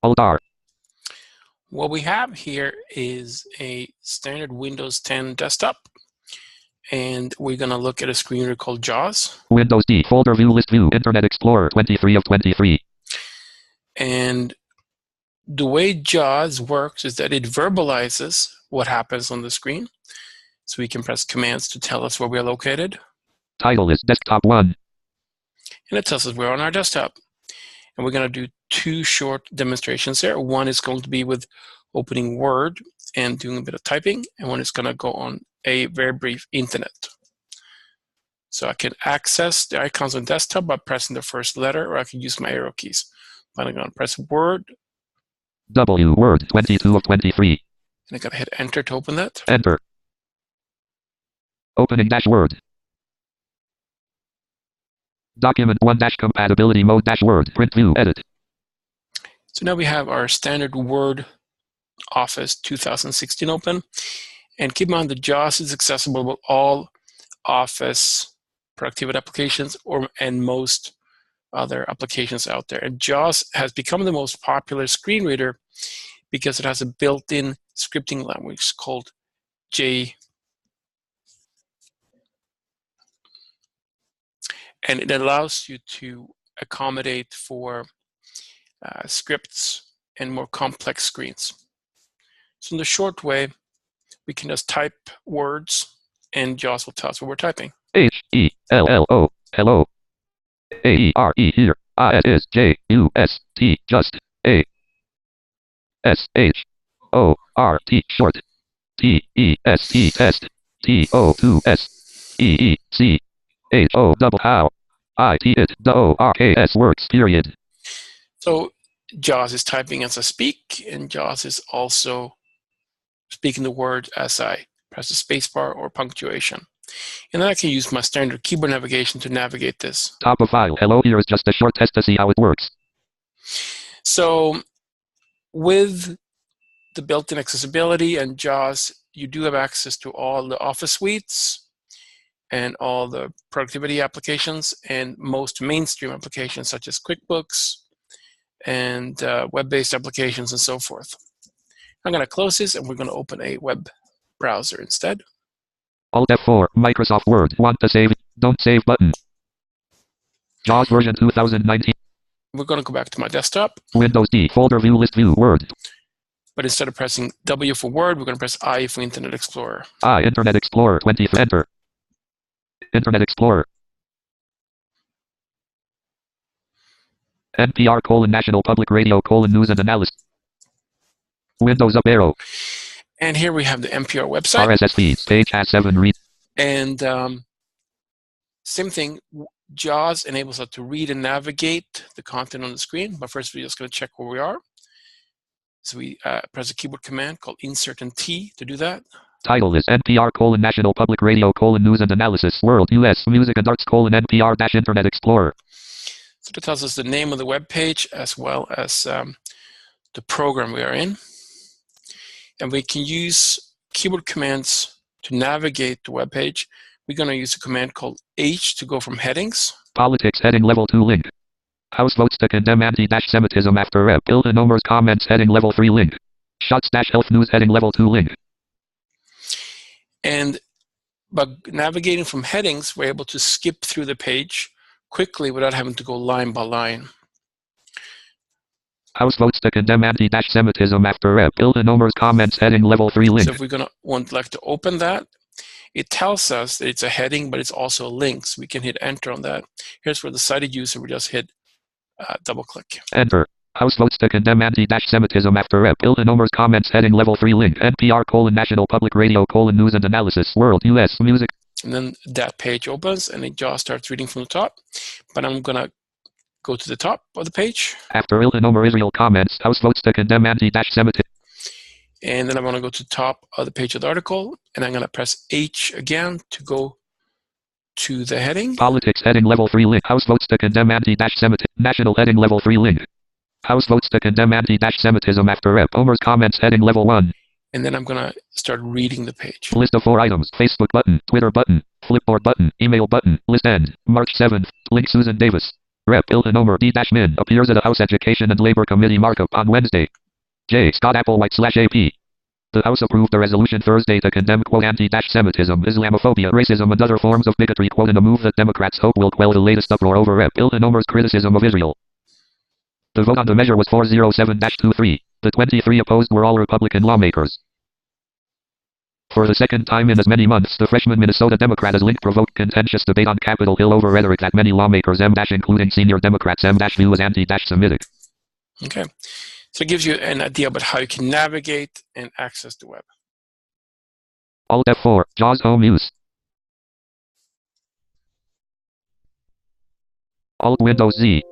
Alt-R. What we have here is a standard Windows 10 desktop, and we're going to look at a screen reader called JAWS. Windows D, folder view, list view, Internet Explorer 23 of 23. And the way JAWS works is that it verbalizes what happens on the screen. So we can press commands to tell us where we are located. Title is Desktop 1. And it tells us we're on our desktop. And we're going to do two short demonstrations here. One is going to be with opening Word and doing a bit of typing, and one is going to go on a very brief internet. So I can access the icons on desktop by pressing the first letter, or I can use my arrow keys. But I'm going to press Word. W, Word 22 of 23. And I'm going to hit Enter to open that. Enter. Opening Word. Document 1 compatibility mode Word. Print view, edit. So now we have our standard Word Office 2016 open. And keep in mind that JAWS is accessible with all Office productivity applications and most other applications out there. And JAWS has become the most popular screen reader because it has a built-in scripting language called J. And it allows you to accommodate for scripts and more complex screens. So in the short way, we can just type words and JAWS will tell us what we're typing. H-E-L-L-O, hello. A-E-R-E here. I-S-J-U-S-T, just. A-S-H-O-R-T, short. T-E-S-T, test. T-O-2-S. E-E-C. H-O double how. I-T it, the O-R-K-S works, period. So JAWS is typing as I speak, and JAWS is also speaking the word as I press the spacebar or punctuation. And then I can use my standard keyboard navigation to navigate this. Top of file. Hello, here is just a short test to see how it works. So with the built-in accessibility and JAWS, you do have access to all the Office suites and all the productivity applications and most mainstream applications such as QuickBooks and web-based applications and so forth. I'm going to close this and we're going to open a web browser instead. Alt F4, Microsoft Word. Want to save? Don't save button. JAWS version 2019. We're going to go back to my desktop. Windows D, folder view, list view, Word. But instead of pressing W for Word, we're going to press I for Internet Explorer. I, Internet Explorer 20, enter. Internet Explorer. NPR: National Public Radio: News and Analysis. Windows up arrow. And here we have the NPR website. RSS feeds, page has 7 read. And same thing, JAWS enables us to read and navigate the content on the screen. But first, we're just going to check where we are. So we press a keyboard command called Insert and T to do that. Title is NPR: National Public Radio: News and Analysis. World, US, Music and Arts: NPR Internet Explorer. So that tells us the name of the web page as well as the program we are in. And we can use keyboard commands to navigate the web page. We're going to use a command called H to go from headings. Politics heading level 2 link. House votes to condemn anti-Semitism after Rep. Ildenomers comments heading level 3 link. Shots-health news heading level 2 link. And by navigating from headings, we're able to skip through the page quickly without having to go line by line. House votes to condemn anti-Semitism after Rep. Ildenomers comments heading level 3 link. So if we're going to like to open that, it tells us that it's a heading, but it's also a link. So we can hit enter on that. Here's where the cited user, we just hit double click. Enter. House votes to condemn anti-Semitism after Rep. Ildenomers comments heading level 3 link. NPR: National Public Radio: News and Analysis. World, US, Music. And then that page opens and it just starts reading from the top. But I'm going to go to the top of the page. After Illinomer Israel comments, House votes to condemn anti-Semitism. And then I'm going to go to the top of the page of the article, and I'm going to press H again to go to the heading. Politics heading level 3 link. House votes to condemn anti-Semitism. National heading level 3 link. House votes to condemn anti-Semitism after Rep. Omer's comments heading level 1. And then I'm going to start reading the page. List of 4 items. Facebook button, Twitter button, Flipboard button, email button, list end, March 7th, link Susan Davis. Rep. Ilhan Omar D-Min appears at a House Education and Labor Committee markup on Wednesday. J. Scott Applewhite/AP. The House approved a resolution Thursday to condemn anti-Semitism, Islamophobia, racism, and other forms of bigotry in a move that Democrats hope will quell the latest uproar over Rep. Ilhan Omar's criticism of Israel. The vote on the measure was 407-23. The 23 opposed were all Republican lawmakers. For the second time in as many months, the freshman Minnesota Democrat has provoked contentious debate on Capitol Hill over rhetoric that many lawmakers, including senior Democrats, view as anti-Semitic. Okay. So it gives you an idea about how you can navigate and access the web. Alt F4, JAWS Home Use. Alt Windows Z.